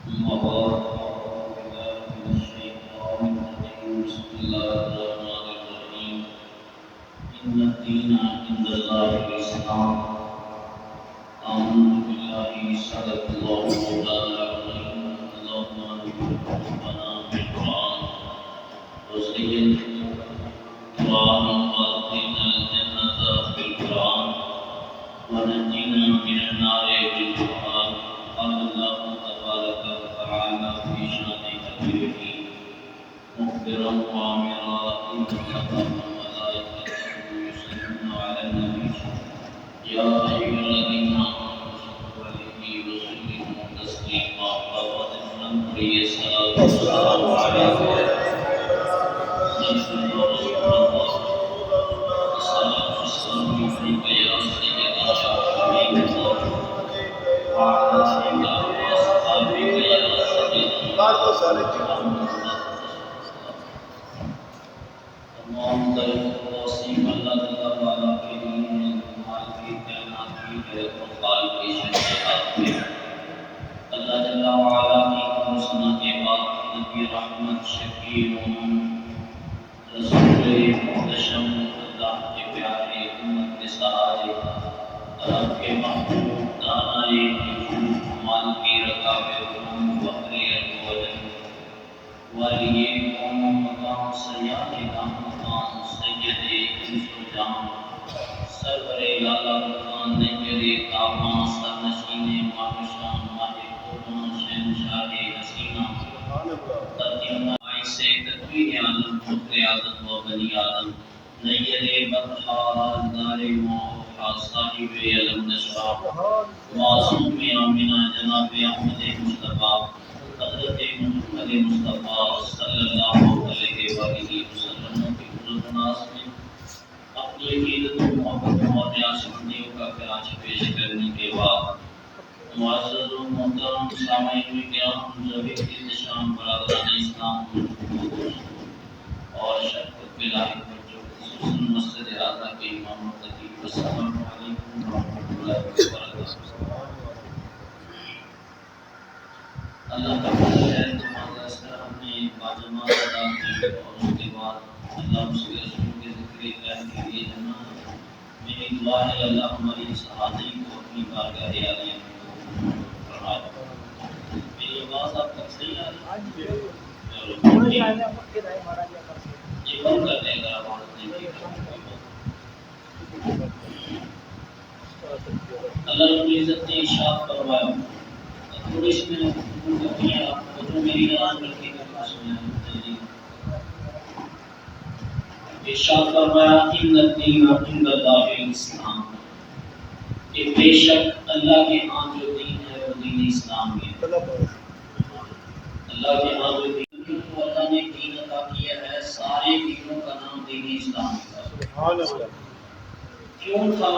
أما بعد أعوذ بالله من الشيطان الرجيم بسم الله الرحمن الرحيم إن الدين عند الله الإسلام آمنت بالله صدق الله مولانا العظيم اللهم انفعنا بالقرآن وزينه القرآن وأدخلنا الجنة بالقرآن ونجنا من النار بالقرآن قال الله تبارك وتعالى في شأن كبيره مخبرا وامرا إن الله وملائكته يصلون على النبي يا أيها الذين آمنوا صلوا عليه وسلموا تسليما فقد من صلاة والسلام عليك أيها رسول الله الصلاة والسلام عليك يا سيدنا يا حبيب الله وعلى آلك وأصحابك يا سيدنا تمام در توصیف اللہ تعالیٰ کے لیے مال کی کائنات کی حیرت و قال کی شخصیات میں اللہ جل وعلا کی حسنہ کے بعد نبی رحمت شفیع رسول محتشم اللہ کے پیارے امت کے سہارے رب کے محبوب دانائے نجوم مال کی رکاب علوم بحری الوجن والی قوم مقام سیاد مقام سید انس و جان سرور لالا مقام نجر کعبہ سرنشین ماہشان ماہ قربان شہنشاہ حسینہ ترجمہ عیسے تدبیر عالم فخر آدم و بنی آدم نیر بطحا دار موحا صاحب علم نشرہ معصوم آمینہ جناب احمد مصطفیٰ حضرت محمد مصطفیٰ صلی اللہ علیہ وآلہ وسلم کی حضور ناز میں اپنی عقیدت و محبت اور نیازمندیوں کا خراج پیش کرنے کے بعد معزز و محترم سامعین کرام ذوی احتشام برادران اسلام اور شرکت بلائی پر جو خصوصاً مسجد اعلیٰ کے امام و خطیب السلام علیکم ورحمۃ اللہ وبرکاتہ۔ اللہ کا فضل ہے تمہارا اس طرح ہم نے باجماعت ادا کی اور اس کے بعد اللہ اس کے رسول کے ذکر الہی کے لیے جمع ہے۔ میری دعا ہے اللہ ہماری اس حاضری کو اپنی بارگاہ عالیہ میں فرمائے۔ میری آواز آپ تک صحیح آ رہی ہے؟ یہ بند کر دیں اگر آواز نہیں اللہ رب العزت نے ارشاد فرمایا تھوڑی سی میں میری آواز رکھے گا جلدی ارشاد فرمایا ان الدین عند اللہ الاسلام کہ بے شک اللہ کے ہاں جو دین ہے وہ دین اسلام ہے۔ اللہ کے ہاں جو دین کو اللہ نے دین عطا کیا ہے سارے دینوں کا نام دین اسلام ہے۔ کیوں تھا؟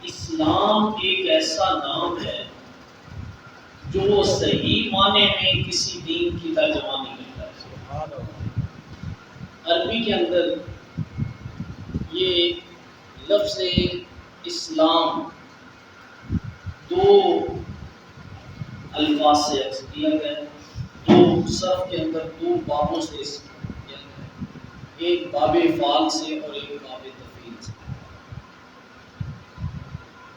اسلام ایک ایسا نام ہے جو صحیح معنی میں کسی دین کی ترجمہ نہیں کرتا ہے۔ عربی کے اندر یہ لفظ اسلام دو الفاظ سے عکس کیا گیا ہے، دو صرف کے اندر دو بابوں سے کیا گیا ہے، ایک باب فعال سے اور ایک باب تفعیل سے،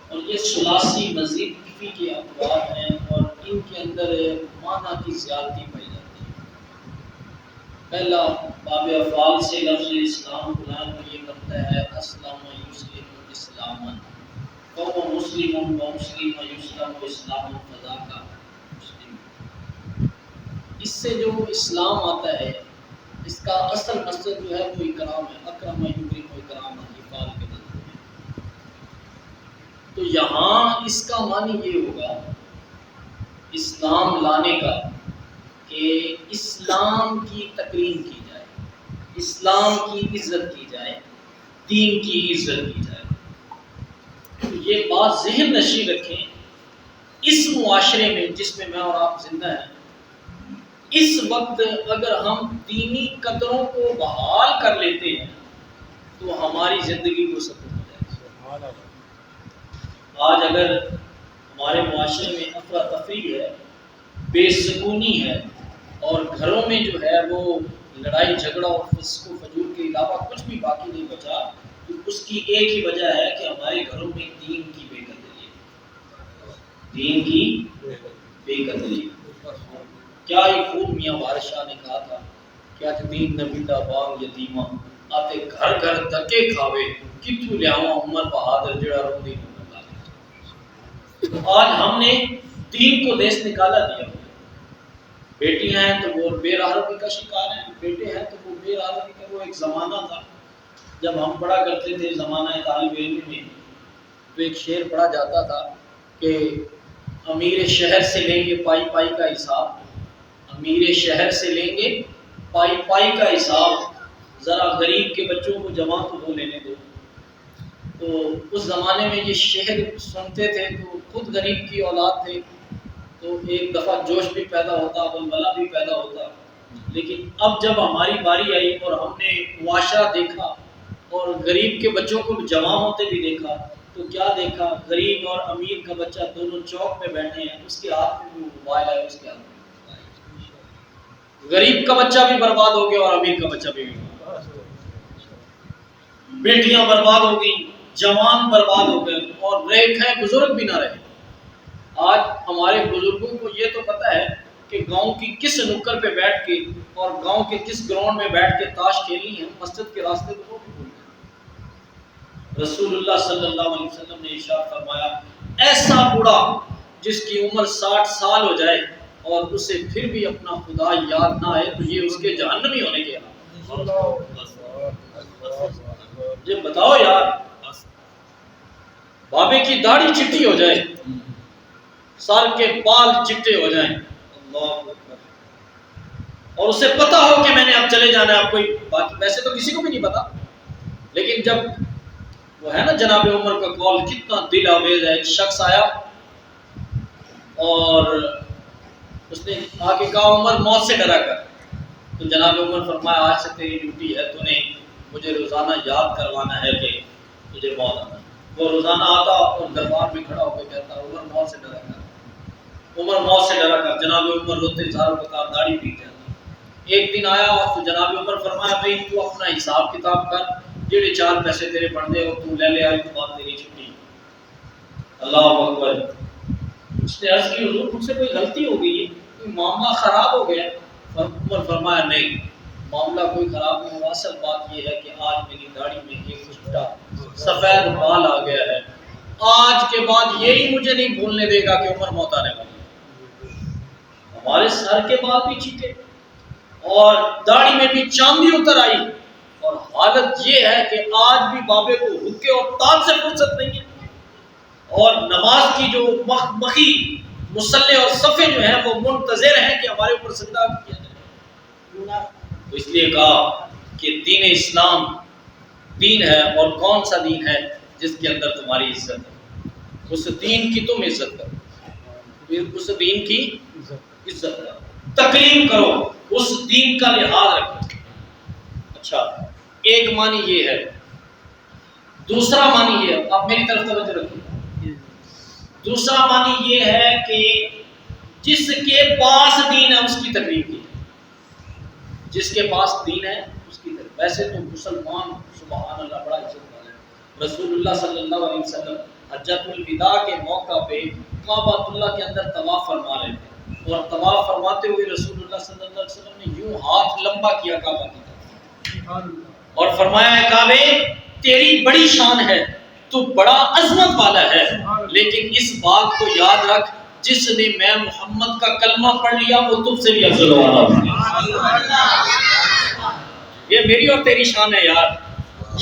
اور یہ ثلاثی مزید کفی کے ابواب ہیں اور ان کے اندر معنی کی زیادتی پائی جاتی ہے۔ پہلا باب افعال سے لفظ اسلام بیان یہ کرتا ہے اسلم یسلم اسلاما وهو مسلم ومسلم یسلم اسلام فذاک مسلم۔ اس سے جو اسلام آتا ہے اس کا اصل مقصد جو ہے وہ اکرام ہے، اکرم یکرم اکرام افعال کے بدل میں۔ تو یہاں اس کا معنی یہ ہوگا اسلام لانے کا کہ اسلام کی تکریم کی جائے، اسلام کی عزت کی جائے، دین کی عزت کی جائے۔ تو یہ بات ذہن نشین رکھیں، اس معاشرے میں جس میں میں اور آپ زندہ ہیں، اس وقت اگر ہم دینی قدروں کو بحال کر لیتے ہیں تو ہماری زندگی کو سکون ہو جائے گا۔ آج اگر ہمارے معاشرے میں افراتفری ہے بے سکونی ہے اور گھروں میں جو ہے وہ لڑائی جھگڑا اور فسق و فجور کے علاوہ کچھ بھی باقی نہیں بچا، تو اس کی ایک ہی وجہ ہے کہ ہمارے گھروں میں دین کی بے قدری ہے، دین کی بے قدری۔ کیا ہی خوب میاں وارث شاہ نے کہا تھا، کیا دین نبیلا بانگ یتیمہ آتے گھر گھر دھکے کھاوے کتوں لیاواں عمر بہادر جڑا رو دی نمبر۔ آج ہم نے دین کو دیس نکالا دیا، بیٹیاں ہیں تو وہ بے راہروی کا شکار ہیں، بیٹے ہیں تو وہ بے راہروی کا۔ وہ ایک زمانہ تھا جب ہم پڑھا کرتے تھے، زمانہ طالب علم میں، تو ایک شعر پڑھا جاتا تھا کہ امیر شہر سے لیں گے پائی پائی کا حساب، امیر شہر سے لیں گے پائی پائی کا حساب، ذرا غریب کے بچوں کو جمع تو وہ لینے دو۔ تو اس زمانے میں یہ شعر سنتے تھے تو خود غریب کی اولاد تھے، تو ایک دفعہ جوش بھی پیدا ہوتا، بلبلہ بھی پیدا ہوتا۔ لیکن اب جب ہماری باری آئی اور ہم نے معاشرہ دیکھا اور غریب کے بچوں کو جمع ہوتے بھی دیکھا، تو کیا دیکھا؟ غریب اور امیر کا بچہ دونوں چوک پہ بیٹھے ہیں، اس کے ہاتھ میں بھی موبائل ہے، اس کے ہاتھ میں غریب کا بچہ بھی برباد ہو گیا اور امیر کا بچہ بھی برباد ہو گیا، بیٹیاں برباد ہو گئی، جوان برباد ہو گئے اور رہے کھائے بزرگ بھی نہ رہے۔ آج ہمارے بزرگوں کو یہ تو پتہ ہے کہ گاؤں کی کس نکڑ پہ بیٹھ کے اور گاؤں کے کس گراؤنڈ میں بیٹھ کے تاش کھیلنی ہے، مسجد کے راستے کو بھی بھول گئے۔ رسول اللہ صلی اللہ علیہ وسلم نے ارشاد فرمایا، ایسا بوڑھا جس کی عمر 60 سال ہو جائے اور اسے پھر بھی اپنا خدا یاد نہ آئے تو یہ اس کے جہنمی ہونے کے یہ بتاؤ یار، بابے کی داڑھی چٹی ہو جائے، سال کے بال چٹے ہو جائیں، اور اسے پتا ہو کہ میں نے اب چلے جانا ہے، اب کوئی باقی ویسے تو کسی کو بھی نہیں پتا، لیکن جب وہ ہے نا جناب عمر کا قول کتنا دل آویز ہے۔ ایک شخص آیا اور اس نے آ کے کہا عمر موت سے ڈرا کر، تو جناب عمر فرمایا آج سے تیری ڈیوٹی ہے، تو نے مجھے روزانہ یاد کروانا ہے کہ تجھے موت آنا۔ وہ روزانہ آتا اور دربار میں کھڑا ہو کے کہتا عمر موت سے ڈرا کر، عمر موت سے ڈرا کر۔ جناب عمر روتے زاروں کا داڑھی پیٹ جاتا۔ ایک دن آیا تو جناب عمر فرمایا بھائی تو اپنا حساب کتاب کر، جڑے 4 پیسے تیرے بڑھتے ہو تو لے لے، آئی تو بات تیری چھٹی۔ اللہ اکبر۔ اس نے عرض کی حضور مجھ سے کوئی غلطی ہو گئی ہے، کوئی معاملہ خراب ہو گیا؟ عمر فرمایا نہیں، معاملہ کوئی خراب نہیں ہوا، اصل بات یہ ہے کہ آج میری داڑھی میں ایک چھوٹا سفید بال آ گیا ہے، آج کے بعد یہی مجھے نہیں بھولنے دے گا کہ عمر موت آنے والی ہے۔ ہمارے سر کے بال بھی چیٹے اور داڑھی میں بھی چاندی اتر آئی، اور حالت یہ ہے کہ آج بھی بابے کو حکے اور تاج سے فرصت نہیں ہے، اور نماز کی جو مخی مصلے اور صفے جو ہیں وہ منتظر ہیں کہ ہمارے اوپر سجدہ کیا جائے۔ تو اس لیے کہا کہ دین اسلام دین ہے، اور کون سا دین ہے جس کے اندر تمہاری عزت ہے، اس دین کی تم عزت کرو، اس دین کی عزت کرو، تکریم کرو، اس دین کا لحاظ رکھو۔ اچھا، ایک معنی یہ ہے، دوسرا معنی یہ ہے، آپ میری طرف توجہ رکھیں، دوسرا معنی یہ ہے کہ جس کے پاس دین ہے اس کی تکریم کی، جس کے پاس دین ہے اس کی تکریم۔ ویسے تو مسلمان سبحان اللہ بڑا عزت والا ہے۔ رسول اللہ صلی اللہ علیہ وسلم حجۃ الوداع کے موقع پہ کعبۃ اللہ کے اندر طواف فرما رہے تھے، اور طواف فرماتے ہوئے رسول اللہ صلی اللہ علیہ وسلم نے یوں ہاتھ لمبا کیا کعبہ کی طرف اور فرمایا ہے کعبے تیری بڑی شان ہے، تو بڑا عظمت والا ہے، لیکن اس بات کو یاد رکھ جس نے میں محمد کا کلمہ پڑھ لیا وہ تم سے بھی افضل والا۔ یہ میری اور تیری شان ہے یار،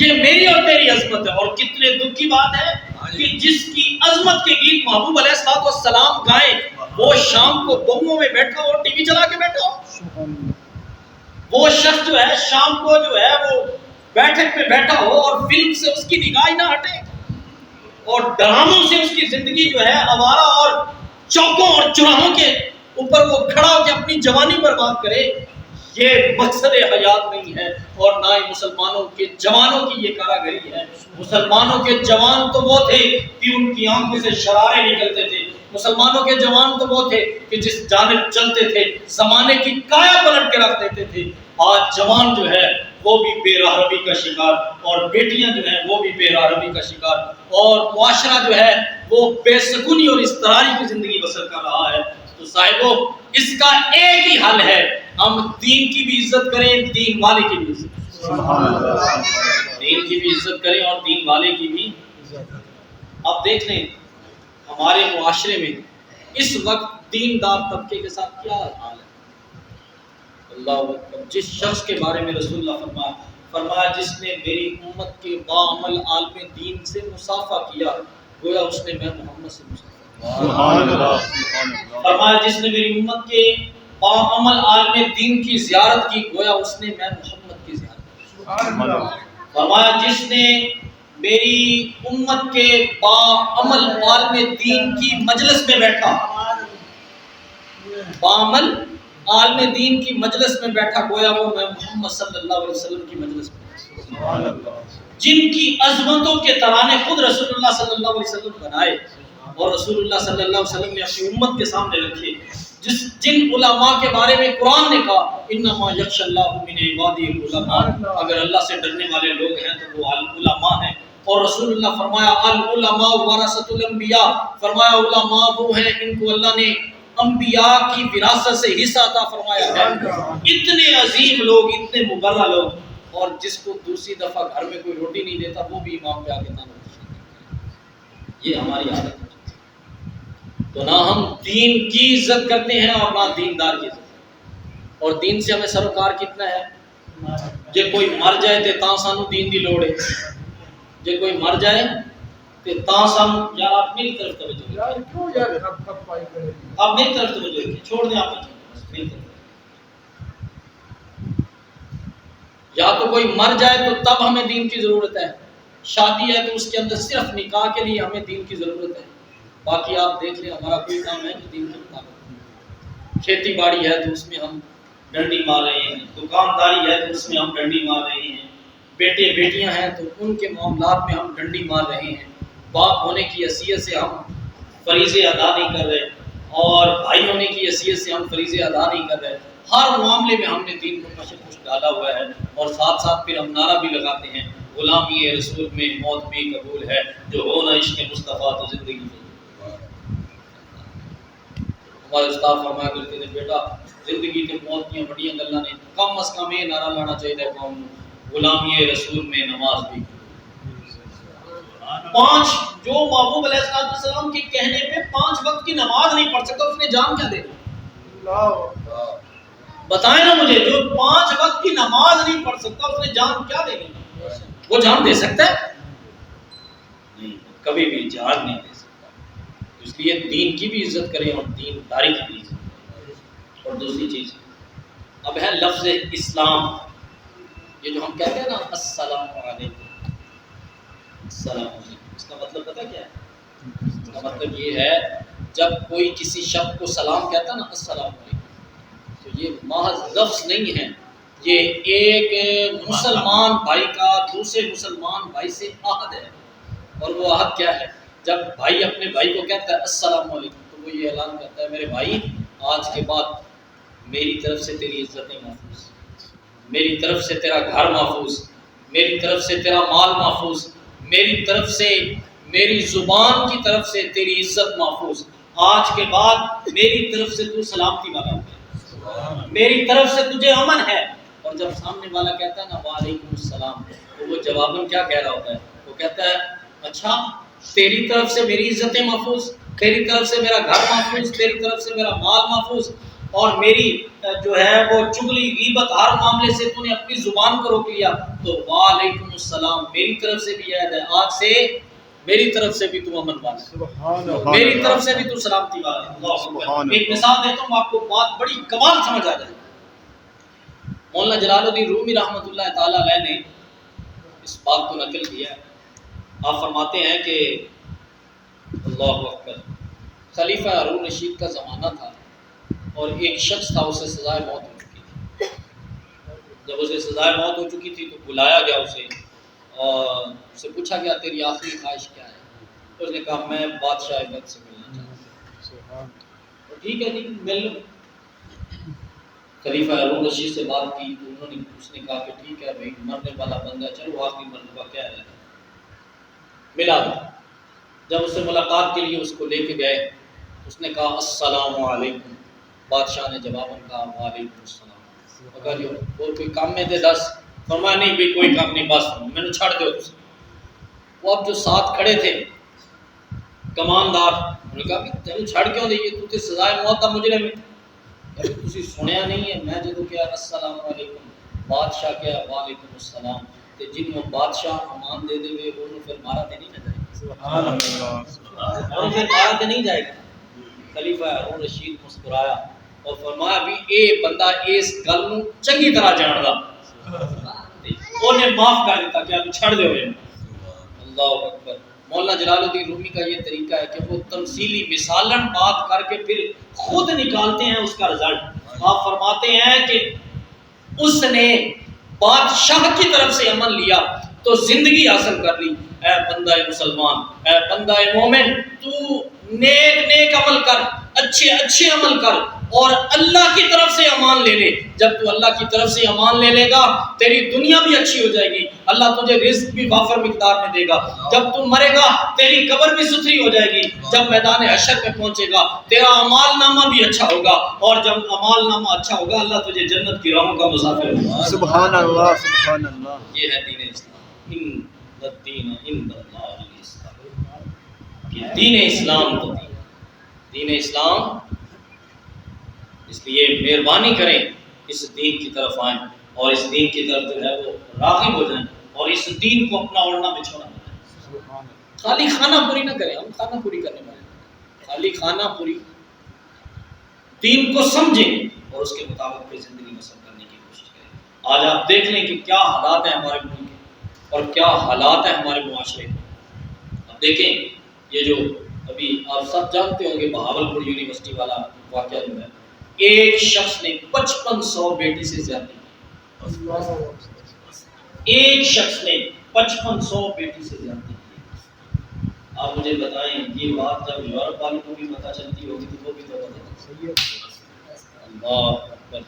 یہ میری اور تیری عظمت ہے۔ اور کتنے دکھ کی بات ہے کہ جس کی عظمت کے گیت محبوب علیہ السلام گائیں، وہ شام کو بموں میں بیٹھا ہو، ٹی وی چلا کے بیٹھا ہو، وہ شخص جو ہے شام کو جو ہے وہ بیٹھک پہ بیٹھا ہو اور فلم سے اس کی نگاہ نہ ہٹے، اور ڈراموں سے اس کی زندگی جو ہے آوارہ اور چوکوں اور چوراہوں کے اوپر وہ کھڑا ہو کے اپنی جوانی برباد کرے، یہ مقصد حیات نہیں ہے، اور نہ ہی مسلمانوں کے جوانوں کی یہ کاراگری ہے۔ مسلمانوں کے جوان تو وہ تھے کہ ان کی آنکھوں سے شرارے نکلتے تھے، مسلمانوں کے جوان تو وہ تھے کہ جس جانب چلتے تھے زمانے کی کایا پلٹ کے رکھ دیتے تھے. آج جوان جو ہے وہ بھی بے راہ روی کا شکار، اور بیٹیاں جو ہیں وہ بھی بے راہ روی کا شکار، اور معاشرہ جو ہے وہ بے سکونی اور اضطراری کی زندگی بسر کر رہا ہے. تو صاحبو اس کا ایک ہی حل ہے، ہم دین کی بھی عزت کریں، دین والے کی بھی عزت کریں. دین کی بھی عزت کریں اور دین والے کی بھی. اب دیکھ لیں ہمارے معاشرے میں اس وقت دیندار طبقے کے ساتھ کیا حال ہے. اللہ اکبر. جس شخص کے بارے میں رسول اللہ فرمایا جس نے میری امت کے باعمل عالم دین سے مصافحہ کیا گویا اس نے میں محمد سے مصافحہ. فرمایا جس نے میری امت کے باعمل عالم دین کی زیارت کی گویا اس نے میں محمد کی زیارت کی. فرمایا جس نے میری امت کے باعمل عالم دین کی مجلس میں بیٹھا، باعمل عالم دین کی مجلس میں بیٹھا گویا وہ میں محمد صلی اللہ علیہ وسلم کی مجلس میں. جن کی عظمتوں کے ترانے خود رسول اللہ صلی اللہ علیہ وسلم بنائے اور رسول اللہ صلی اللہ علیہ وسلم نے اپنی امت کے سامنے رکھے، جن علماء کے بارے میں قرآن نے کہا انما یخشی اللہ من عبادہ العلماء، اگر اللہ سے ڈرنے والے لوگ ہیں تو وہ علماء ہیں. اور رسول اللہ فرمایا العلماء ورثۃ الانبیاء، فرمایا علماء وہ ہیں ان کو اللہ نے انبیاء کی وراثت سے حصہ عطا فرمایا ہے. اتنے عظیم لوگ، اتنے مبرہ لوگ، اور جس کو دوسری دفعہ گھر میں کوئی روٹی نہیں دیتا وہ بھی امام پہ آ کے تانا. یہ ہماری عادت ہے. تو نہ ہم دین کی عزت کرتے ہیں اور نہ دیندار کی عزت. اور دین سے ہمیں سروکار کتنا ہے. جے کوئی مر جائے تے تاں سانو دین دی لوڑ ہے. جے کوئی مر جائے تے تاں سانو. یار آپ میری طرف توجہ یار کیوں یار کب پائی کرے. آپ میری طرف توجہ رکھیے، چھوڑ دیں آپ میری طرف. یا تو کوئی مر جائے تو تب ہمیں دین کی ضرورت ہے، شادی ہے تو اس کے اندر صرف نکاح کے لیے ہمیں دین کی ضرورت ہے. باقی آپ دیکھ لیں ہمارا کوئی کام ہے جو دین کے مطابق. کھیتی باڑی ہے تو اس میں ہم ڈنڈی مار رہے ہیں، دکانداری ہے تو اس میں ہم ڈنڈی مار رہے ہیں، بیٹے بیٹیاں ہیں تو ان کے معاملات میں ہم ڈنڈی مار رہے ہیں، باپ ہونے کی حیثیت سے ہم فریضے ادا نہیں کر رہے، اور بھائی ہونے کی حیثیت سے ہم فریضے ادا نہیں کر رہے. ہر معاملے میں ہم نے دین کو کچھ ڈالا ہوا ہے، اور ساتھ ساتھ پھر ہم نعرہ بھی لگاتے ہیں غلامی رسول میں موت بھی قبول ہے، جو ہو نہ عشق مصطفیٰ تو زندگی میں. ہمارے استاد فرمایا کرتے تھے بیٹا زندگی کے موت کی بڑیاں گلاں نے، کم از کم یہ نعرہ لانا چاہیے قوم غلامی رسول میں نماز بھی. 5 جو محبوب علیہ السلام کے کہنے پہ 5 وقت کی نماز نہیں پڑھ سکتا اس نے جان کیا دے دی؟ بتائیں نا مجھے، جو 5 وقت کی نماز نہیں پڑھ سکتا اس نے جان کیا دے دی؟ وہ جان دے سکتا ہے؟ نہیں، کبھی بھی جان نہیں دے سکتا. اس لیے دین کی بھی عزت کریں اور دین داری کی بھی عزت کریں. اور دوسری چیز اب ہے لفظ اسلام. یہ جو ہم کہتے ہیں نا السلام علیکم، السلام علیکم، اس کا مطلب پتہ کیا ہے؟ اس کا مطلب یہ ہے جب کوئی کسی شخص کو سلام کہتا ہے نا السلام علیکم، تو یہ محض لفظ نہیں ہے، یہ ایک مسلمان بھائی کا دوسرے مسلمان بھائی سے عہد ہے. اور وہ عہد کیا ہے؟ جب بھائی اپنے بھائی کو کہتا ہے السلام علیکم تو وہ یہ اعلان کرتا ہے میرے بھائی آج کے بعد میری طرف سے تیری عزتیں محفوظ، میری طرف سے تیرا گھر محفوظ، میری طرف سے تیرا مال محفوظ، میری طرف سے میری زبان کی طرف سے تیری عزت محفوظ. آج کے بعد میری طرف سے تو سلامتی والا ہے، میری طرف سے تجھے امن ہے. اور جب سامنے والا کہتا ہے نا وعلیکم السلام تو وہ جواباً کیا کہہ رہا ہوتا ہے؟ وہ کہتا ہے اچھا تیری طرف سے میری عزتیں محفوظ، تیری طرف سے میرا گھر محفوظ، تیری طرف سے میرا مال محفوظ، اور میری جو ہے وہ چغلی غیبت ہر معاملے سے تو نے اپنی زبان کو روک لیا. تو وعلیکم السلام میری طرف سے بھی عہد ہے، آج سے میری طرف سے بھی تو امن والا، میری طرف سے بھی تو سلامتی والا. ایک مثال دیتا ہوں آپ کو، بات بڑی کمال سمجھ آ جائے. مولانا جلال الدین رومی رحمۃ اللہ تعالی علیہ نے اس بات کو نقل کیا ہے. آپ فرماتے ہیں کہ اللہ اکبر، خلیفہ ہارون رشید کا زمانہ تھا اور ایک شخص تھا اسے سزائے موت ہو چکی تھی. جب اسے سزائے موت ہو چکی تھی تو بلایا گیا اسے اور اس سے پوچھا گیا تیری آخری خواہش کیا ہے؟ تو اس نے کہا میں بادشاہ وقت سے ملنا چاہتا ہوں. ٹھیک ہے جی مل لو. خلیفہ ہارون رشید سے بات کی تو اس نے کہا کہ ٹھیک ہے بھائی مرنے والا بندہ چلو آخری مرتبہ کیا ہے ملا دو. جب اس سے ملاقات کے لیے اس کو لے کے گئے اس نے کہا السلام علیکم. بادشاہ نے جواباً کہا وعلیکم السلام. کہا جو اور کوئی کام میں دے دس. فرمایا نہیں بھائی کوئی کام نہیں بس میں نے چھڑ دو. وہ اب جو ساتھ کھڑے تھے کماندار انہوں نے کہا کہ تینوں چھڑ کیوں دئیے تو تے سزائے موت دا مجرم ہے. تسی سنیا نہیں ہے میں جدوں کیا السلام علیکم بادشاہ کیا وعلیکم السلام تے جنوں بادشاہ امان دے دے انہوں پھر مارا تے نہیں نہ جائے سبحان اللہ اور پھر مارا تے نہیں جائے گا. خلیفہ ہارون رشید مسکرایا اور فرمایا بھی اے بندہ اس گل نو چنگی طرح جاندا انہیں معاف کر دیتا کہ اب چھڑ دے ہوئے. اللہ اکبر. مولانا جلال الدین رومی کا یہ طریقہ ہے کہ وہ تمثیلی مثالن بات کر کے پھر خود نکالتے ہیں اس کا رزلٹ. آپ فرماتے ہیں کہ اس نے بادشاہ کی طرف سے عمل لیا تو زندگی حاصل کر لی. اے بندہ مسلمان اے بندہ مومن تو نیک عمل کر اچھے عمل کر اور اللہ کی طرف سے امان لے لے. جب تو اللہ کی طرف سے امان لے لے گا تیری دنیا بھی اچھی ہو جائے گی. اللہ تجھے رزق بھی وافر مقدار میں دے گا. جب تو مرے گا تیری قبر بھی ستھری ہو جائے گی. جب میدان حشر میں پہنچے گا تیرا اعمال نامہ بھی اچھا ہوگا اور جب اعمال نامہ اچھا ہوگا اللہ تجھے جنت کی راہوں کا مسافر ہوگا. سبحان اللہ سبحان اللہ. یہ ہے دین اسلام. ان الدین عند اللہ الاسلام. یہ دین اسلام تو دین اسلام. اس لیے مہربانی کریں اس دین کی طرف آئیں اور اس دین کی طرف جو ہے وہ راغب ہو جائیں اور اس دین کو اپنا اوڑھنا بچھونا بنائیں. خالی کھانا پوری نہ کریں. ہم کھانا پوری کرنے والے ہیں. خالی کھانا پوری دین کو سمجھیں اور اس کے مطابق پھر زندگی بسر کرنے کی کوشش کریں. آج آپ دیکھ لیں کہ کیا حالات ہیں ہمارے ملک کے اور کیا حالات ہیں ہمارے معاشرے کے. اب دیکھیں یہ جو ابھی آپ سب جانتے ہوں گے بہاولپور یونیورسٹی والا واقعہ جو ہے ایک شخص نے 5500 بیٹی سے زیادتی کی. ایک شخص نے 5500 بیٹی سے زیادتی کی. آپ مجھے بتائیں یہ بات جب یورپ والوں کو بھی پتہ چلتی ہوگی تو وہ بھی تو بتائیں. اللہ اکبر.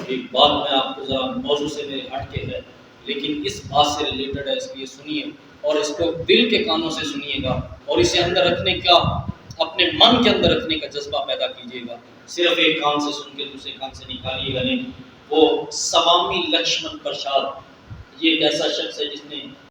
ایک بات میں آپ کو ذرا موضوع سے میرے ہٹ کے ہے لیکن اس بات سے ریلیٹڈ ہے اس لیے سنیے اور اس کو دل کے کانوں سے سنیے گا اور اسے اندر رکھنے کا اپنے من کے اندر رکھنے کا جذبہ پیدا کیجیے گا. صرف ایک کان سے سن کے دوسرے کان سے نکالیے گا نہیں. وہ سوامی لکشمن پرساد یہ ایک ایسا شخص ہے جس نے